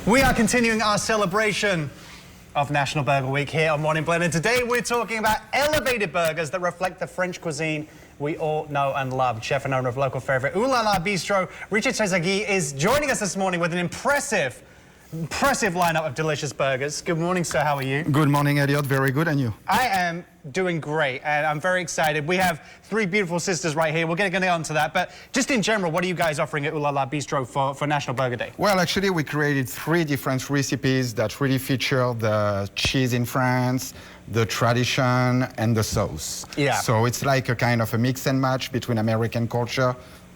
We are continuing our celebration of National Burger Week here on Morning Blend, and today we're talking about elevated burgers that reflect the French cuisine we all know and love. Chef and owner of local favourite Ohlala Bistro, Richard Terzaghi, is joining us this morning with an impressive lineup of delicious burgers. Good morning, sir. How are you? Good morning, Elliott. Very good. And you? I am doing great, and I'm very excited. We have three beautiful sisters right here. We're going to get on to that. But just in general, what are you guys offering at Ohlala Bistro for National Burger Day? Well, actually, we created three different recipes that really feature the cheese in France, the tradition, and the sauce. Yeah. So it's like a kind of a mix and match between American culture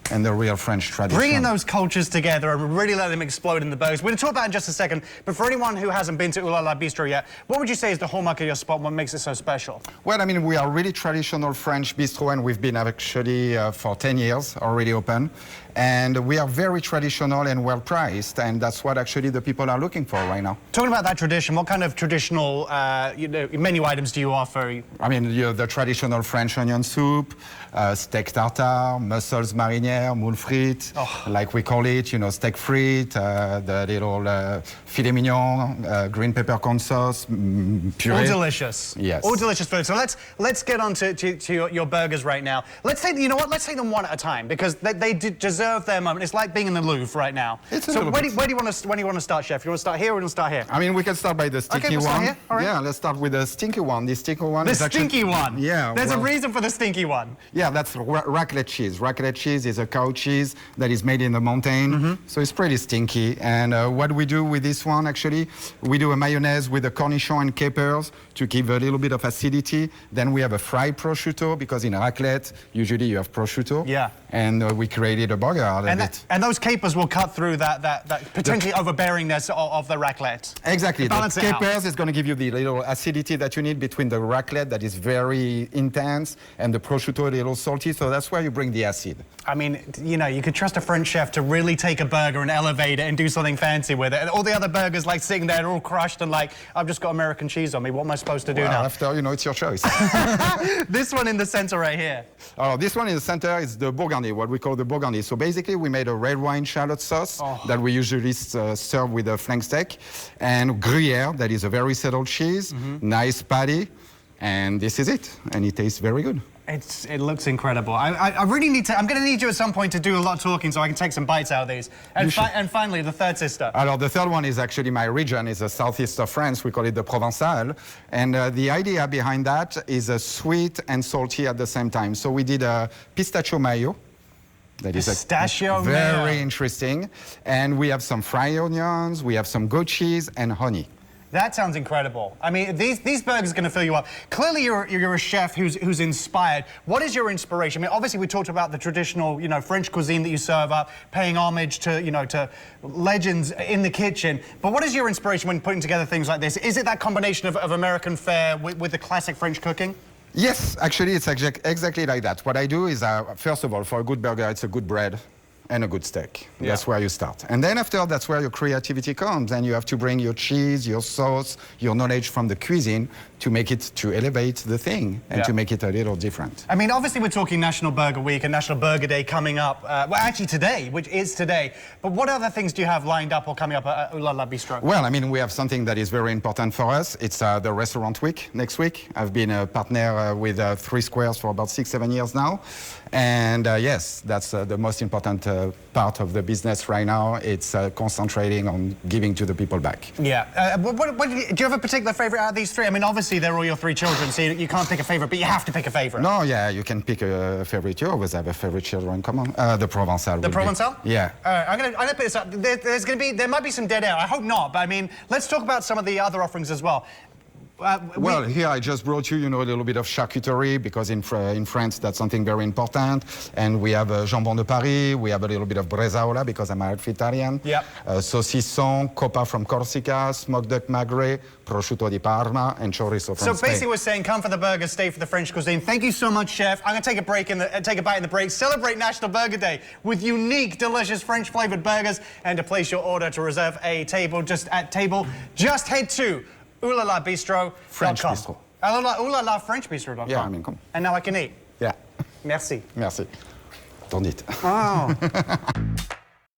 and the real French tradition. Bringing those cultures together and really let them explode in the burgers. We're going to talk about it in just a second, but for anyone who hasn't been to Ohlala Bistro yet, what would you say is the hallmark of your spot? What makes it so special? Well, I mean, we are really traditional French bistro, and we've been actually for 10 years already open. And we are very traditional and well priced, and that's what actually the people are looking for right now. Talking about that tradition, what kind of traditional menu items do you offer? I mean, the traditional French onion soup, steak tartare, mussels marinière, moules frites, like we call it, steak frite, the little filet mignon, green peppercorn sauce, puree. All delicious. Yes. All delicious food. So let's get on to your burgers right now. Let's take, let's take them one at a time, because they deserve their moment. It's like being in the Louvre right now. So where do you want to start, Chef? You want to start here or do you want to start here? I mean, we can start by the stinky we'll one. Start here. All right. Yeah, let's start with the stinky one. The stinky one. The stinky one. Yeah. There's a reason for the stinky one. Yeah, that's raclette cheese. Raclette cheese is a cow cheese that is made in the mountain, so it's pretty stinky. And what we do with this one, actually, we do a mayonnaise with the cornichon and capers to give a little bit of acidity. Then we have a fried prosciutto, because in raclette, usually you have prosciutto. Yeah. And we created a burger out of it. And those capers will cut through that potentially overbearingness of the raclette. Exactly. The capers is going to give you the little acidity that you need between the raclette that is very intense and the prosciutto a little salty. So that's where you bring the acid. I mean, you could trust a French chef to really take a burger and elevate it and do something fancy with it. And all the other burgers, like, sitting there, they're all crushed and like, I've just got American cheese on me. What am I supposed to do now? After, it's your choice. This one in the center right here. Oh, this one in the center is the Bourgundy, what we call the Bourgundy. So basically, we made a red wine shallot sauce that we usually serve with a flank steak, and Gruyere, that is a very settled cheese, nice patty, and this is it. And it tastes very good. It looks incredible. I really need to. I'm going to need you at some point to do a lot of talking so I can take some bites out of these. And finally, the third sister. Alors, the third one is actually my region. It's the southeast of France. We call it the Provençal. And the idea behind that is sweet and salty at the same time. So we did a pistachio mayo. That is pistachio very interesting. And we have some fried onions, we have some goat cheese, and honey. That sounds incredible. I mean, these burgers are going to fill you up. Clearly, you're a chef who's inspired. What is your inspiration? I mean, obviously, we talked about the traditional, French cuisine that you serve up, paying homage to, to legends in the kitchen. But what is your inspiration when putting together things like this? Is it that combination of American fare with the classic French cooking? Yes, actually, it's exactly like that. What I do is, first of all, for a good burger, it's a good bread and a good steak. Yeah. That's where you start. And then after, that's where your creativity comes. And you have to bring your cheese, your sauce, your knowledge from the cuisine to make it, to elevate the thing and to make it a little different. I mean, obviously, we're talking National Burger Week and National Burger Day coming up. Well, actually today, which is today. But what other things do you have lined up or coming up at Ohlala Bistro? Well, I mean, we have something that is very important for us. It's the restaurant week next week. I've been a partner with 3 Squares for about 6-7 years now. And yes, that's the most important part of the business right now. It's concentrating on giving to the people back. Yeah. Do you have a particular favorite out of these 3? I mean, obviously, they're all your 3 children, so you can't pick a favorite, but you have to pick a favorite. No, yeah, you can pick a favorite. You always have a favorite children. Come on. The Provençal. The Provençal? Yeah. All right, I'm gonna put this up. There might be some dead air. I hope not, but I mean, let's talk about some of the other offerings as well. Well, here I just brought you, a little bit of charcuterie, because in France that's something very important. And we have jambon de Paris, we have a little bit of bresaola, because I'm half Italian. Yeah. Saucisson, coppa from Corsica, smoked duck magret, prosciutto di Parma, and chorizo from Spain. So basically we're saying, come for the burgers, stay for the French cuisine. Thank you so much, Chef. I'm going to take a break take a bite in the break. Celebrate National Burger Day with unique, delicious French-flavored burgers. And to place your order to reserve a table, just head to Ohlala Bistro. French Bistro. Ohlala French Bistro.com. Yeah, I mean, come. And now I can eat. Yeah. Merci. Merci. Don't eat. Oh.